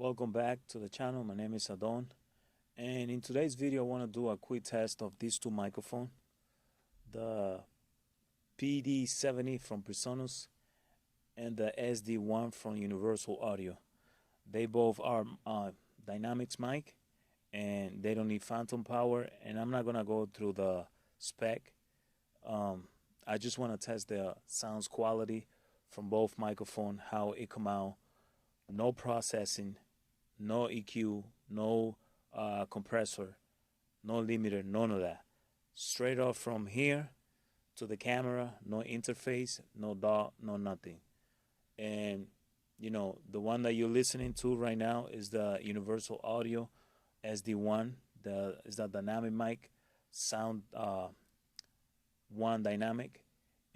Welcome back to the channel. My name is Adon, and in today's video I want to do a quick test of these two microphones, the PD70 from Presonus and the SD-1 from Universal Audio. They both are dynamics mic, and they don't need phantom power, and I'm not gonna go through the spec. I just want to test the sounds quality from both microphone, how it come out. No processing, no EQ, no compressor, no limiter, none of that. Straight off from here to the camera, no interface, no DAW, no nothing. And the one that you're listening to right now is the Universal Audio SD-1. Is the dynamic mic, sound one dynamic,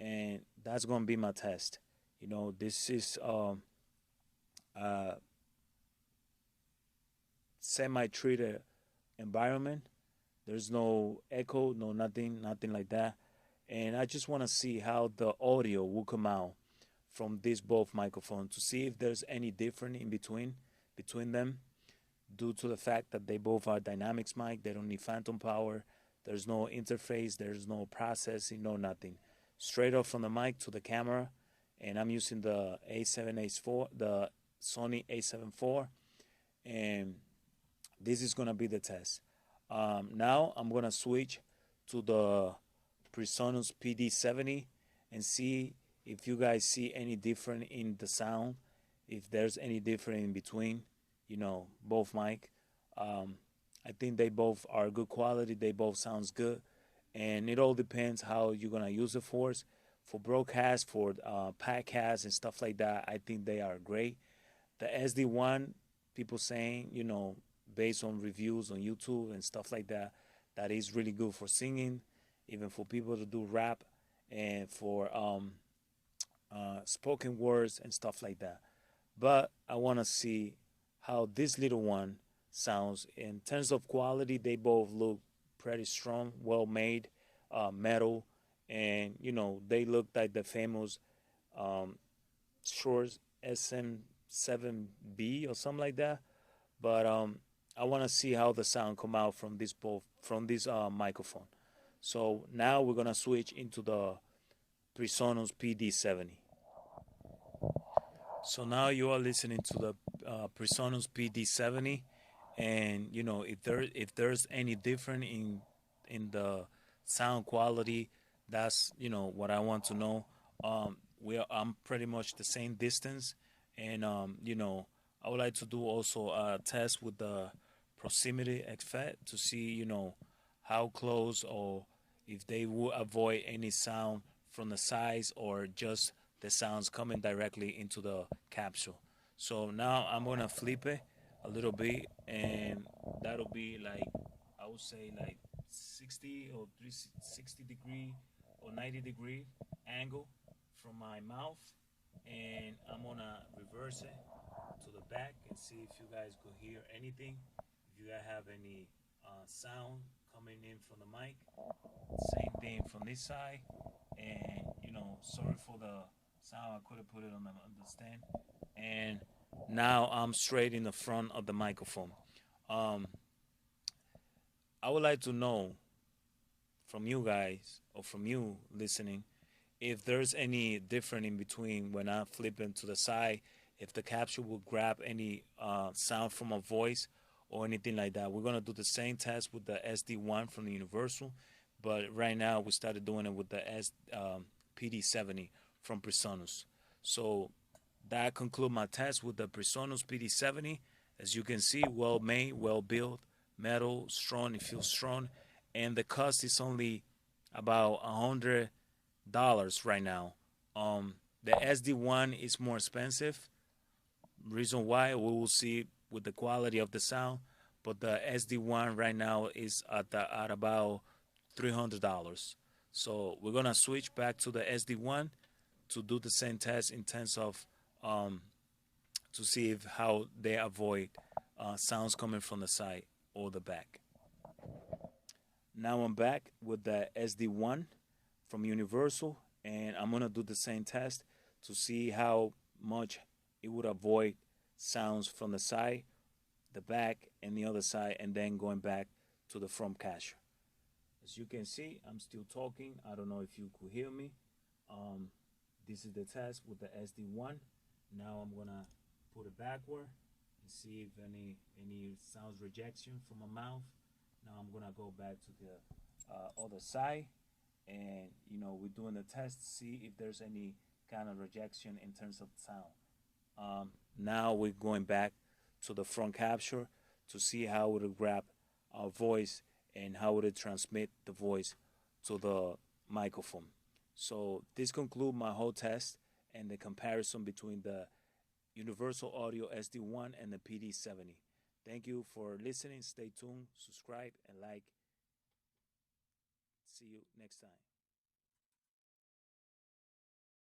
and that's gonna be my test. This is semi-treated environment. There's no echo, no nothing like that. And I just want to see how the audio will come out from these both microphones to see if there's any different in between them, due to the fact that they both are dynamics mic. They don't need phantom power. There's no interface. There's no processing. No nothing. Straight off from the mic to the camera, and I'm using the A7A4, the Sony A7 IV, and this is gonna be the test. Now I'm gonna switch to the Presonus PD70 and see if you guys see any different in the sound, if there's any different in between, both mic. I think they both are good quality. They both sounds good, and it all depends how you're gonna use it for broadcast, for podcast and stuff like that. I think they are great. The SD-1, people saying, based on reviews on YouTube and stuff like that, that is really good for singing, even for people to do rap and for spoken words and stuff like that. But I want to see how this little one sounds. In terms of quality, they both look pretty strong, well made, metal, and they look like the famous Shure SM7B or something like that. But I want to see how the sound come out from this microphone. So now we're gonna switch into the Presonus PD70. So now you are listening to the Presonus PD70, and if there's any different in the sound quality, that's what I want to know. I'm pretty much the same distance, and I would like to do also a test with the proximity effect to see how close, or if they will avoid any sound from the sides, or just the sounds coming directly into the capsule. So now I'm gonna flip it a little bit, and that'll be like, I would say, like 60 or 360 degree or 90-degree angle from my mouth, and I'm gonna reverse it to the back and see if you guys could hear anything, if you guys have any sound coming in from the mic. Same thing from this side, and sorry for the sound, I couldn't put it on the stand. And now I'm straight in the front of the microphone. I would like to know from you guys, or from you listening, if there's any different in between when I flip into the side, if the capsule will grab any sound from a voice or anything like that. We're gonna do the same test with the SD-1 from the Universal, but right now we started doing it with the PD70 from Presonus. So that concludes my test with the Presonus PD70. As you can see, well made, well built, metal, strong. It feels strong, and the cost is only about $100 right now. The SD-1 is more expensive. Reason why, we will see with the quality of the sound, but the SD-1 right now is at about $300. So we're gonna switch back to the SD-1 to do the same test in terms of to see if how they avoid sounds coming from the side or the back. Now I'm back with the SD-1 from Universal, and I'm gonna do the same test to see how much it would avoid sounds from the side the back and the other side, and then going back to the front capture. As you can see, I'm still talking. I don't know if you could hear me. This is the test with the SD-1. Now I'm gonna put it backward and see if any sounds rejection from my mouth. Now I'm gonna go back to the other side, and we're doing the test to see if there's any kind of rejection in terms of sound. Now we're going back to the front capture to see how it will grab our voice and how it will transmit the voice to the microphone. So this concludes my whole test and the comparison between the Universal Audio SD-1 and the PD70. Thank you for listening. Stay tuned, subscribe, and like. See you next time.